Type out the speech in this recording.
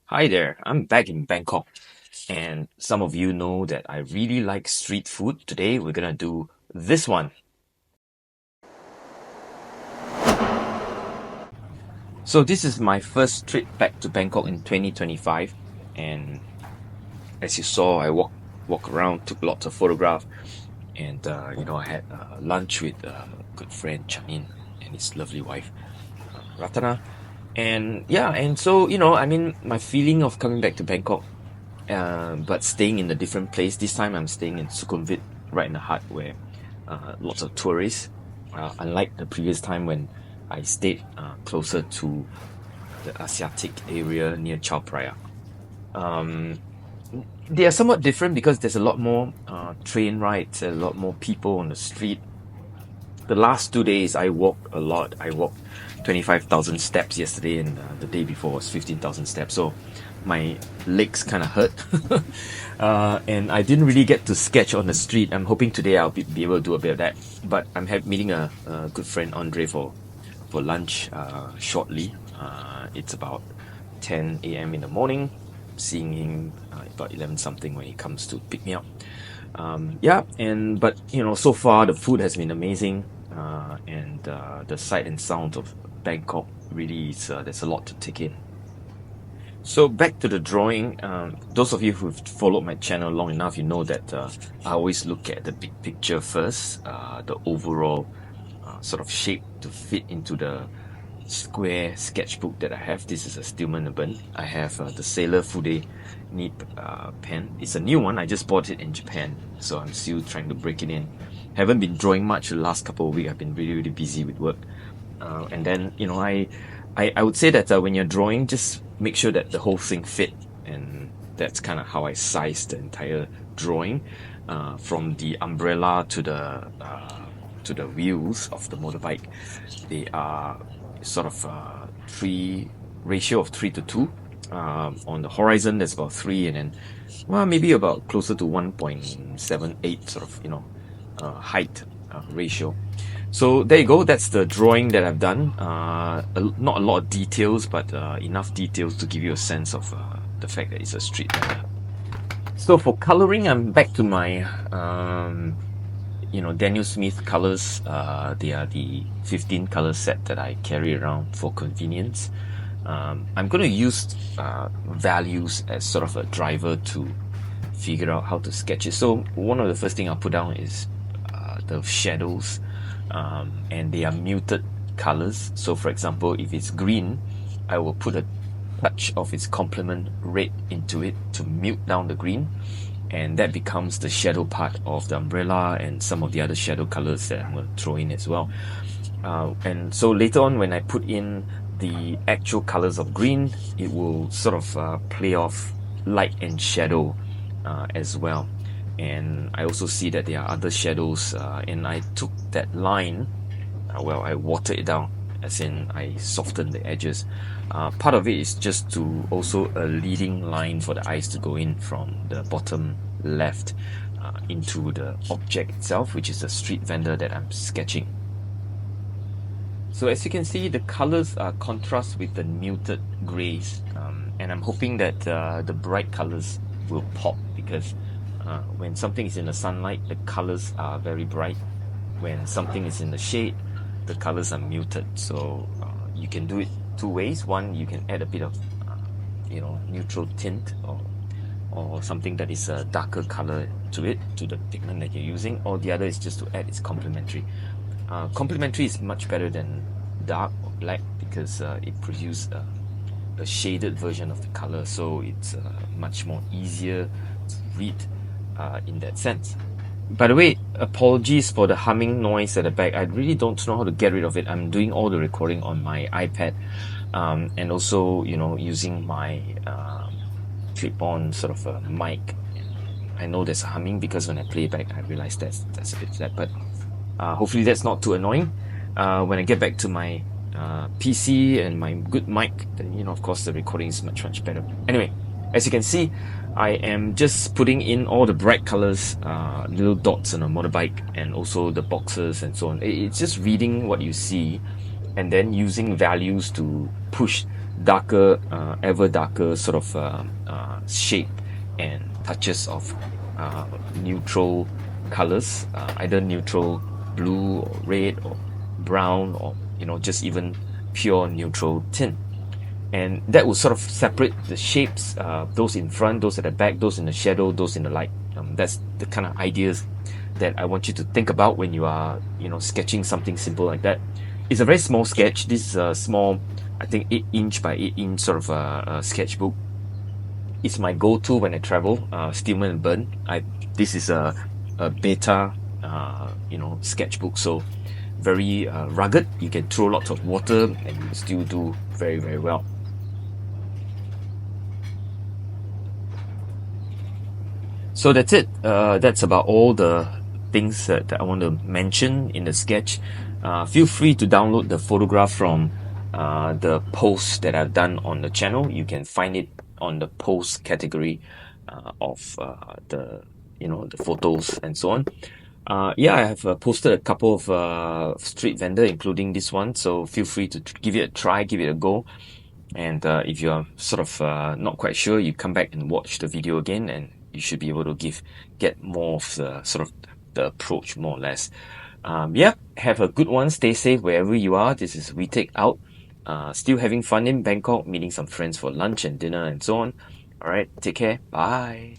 Hi there, I'm back in Bangkok, and some of you know that I really like street food. Today we're gonna do this one. So this is my first trip back to Bangkok in 2025, and as you saw, I walk around, took lots of photographs, and I had lunch with a good friend Chanin and his lovely wife Ratana, and yeah, and so my feeling of coming back to Bangkok, but staying in a different place. This time I'm staying in Sukhumvit, right in the heart where lots of tourists. Unlike the previous time when I stayed closer to the Asiatic area near Chao Phraya. Um, they are somewhat different because there's a lot more train rides, a lot more people on the street. The last 2 days I walked a lot. I walked 25,000 steps yesterday, and the day before was 15,000 steps. So my legs kind of hurt. And I didn't really get to sketch on the street. I'm hoping today I'll be able to do a bit of that. But I'm meeting a good friend, Andre, for lunch shortly. It's about 10 a.m. in the morning. Seeing him about 11 something when he comes to pick me up. Yeah, and but so far the food has been amazing, and the sight and sound of Bangkok really is there's a lot to take in. So back to the drawing. Those of you who've followed my channel long enough, you know that I always look at the big picture first, the overall sort of shape to fit into the square sketchbook that I have. This is a Stillman Urban. I have the Sailor Fude Nib pen. It's a new one. I just bought it in Japan, so I'm still trying to break it in. Haven't been drawing much the last couple of weeks. I've been really busy with work. And then I would say that when you're drawing, just make sure that the whole thing fit, and that's kind of how I sized the entire drawing, from the umbrella to the wheels of the motorbike. They are sort of three ratio of 3 to 2. On the horizon, there's about 3, and then maybe about closer to 1.78 sort of height ratio. So there you go. That's the drawing that I've done. Not a lot of details, but enough details to give you a sense of the fact that it's a street vendor. So for coloring, I'm back to my Daniel Smith colors. They are the 15 color set that I carry around for convenience. I'm going to use values as sort of a driver to figure out how to sketch it. So one of the first thing I'll put down is the shadows, and they are muted colors. So for example, if it's green, I will put a touch of its complement red into it to mute down the green, and that becomes the shadow part of the umbrella and some of the other shadow colors that I'm going to throw in as well. And so later on, when I put in the actual colors of green, it will sort of play off light and shadow as well. And I also see that there are other shadows, and I took that line, I watered it down, as in I softened the edges. Part of it is just to also a leading line for the eyes to go in from the bottom left into the object itself, which is the street vendor that I'm sketching. So as you can see, the colors are contrast with the muted grays, and I'm hoping that the bright colors will pop, because when something is in the sunlight, the colors are very bright. When something is in the shade, the colors are muted. So you can do it two ways. One, you can add a bit of neutral tint, or something that is a darker color to it, to the pigment that you're using, or the other is just to add its complementary. Complementary is much better than dark or black, because it produces a shaded version of the color, so it's much more easier to read in that sense. By the way, apologies for the humming noise at the back. I really don't know how to get rid of it. I'm doing all the recording on my iPad, and also using my clip-on sort of a mic. I know there's humming because when I play back, I realize that's a bit flat, but hopefully that's not too annoying. When I get back to my PC and my good mic, then of course the recording is much better. Anyway, as you can see, I am just putting in all the bright colors, little dots on a motorbike, and also the boxes and so on. It's just reading what you see and then using values to push darker, ever darker sort of shape and touches of neutral colors, either neutral blue or red or brown, or just even pure neutral tint. And that will sort of separate the shapes, those in front, those at the back, those in the shadow, those in the light. That's the kind of ideas that I want you to think about when you are sketching something simple like that. It's a very small sketch. This is a small, I think 8-inch by 8-inch sort of a sketchbook. It's my go-to when I travel. Stillman and Burn. This is a beta sketchbook, so very rugged. You can throw lots of water and you still do very, very well. So that's it. That's about all the things that I want to mention in the sketch. Feel free to download the photograph from the posts that I've done on the channel. You can find it on the post category of the photos and so on. Yeah, I have posted a couple of street vendor, including this one. So feel free to give it a try, give it a go. And if you're sort of not quite sure, you come back and watch the video again, and you should be able to get more of the sort of the approach, more or less. Yeah, have a good one. Stay safe wherever you are. This is We Take Out. Still having fun in Bangkok, meeting some friends for lunch and dinner and so on. All right, take care. Bye.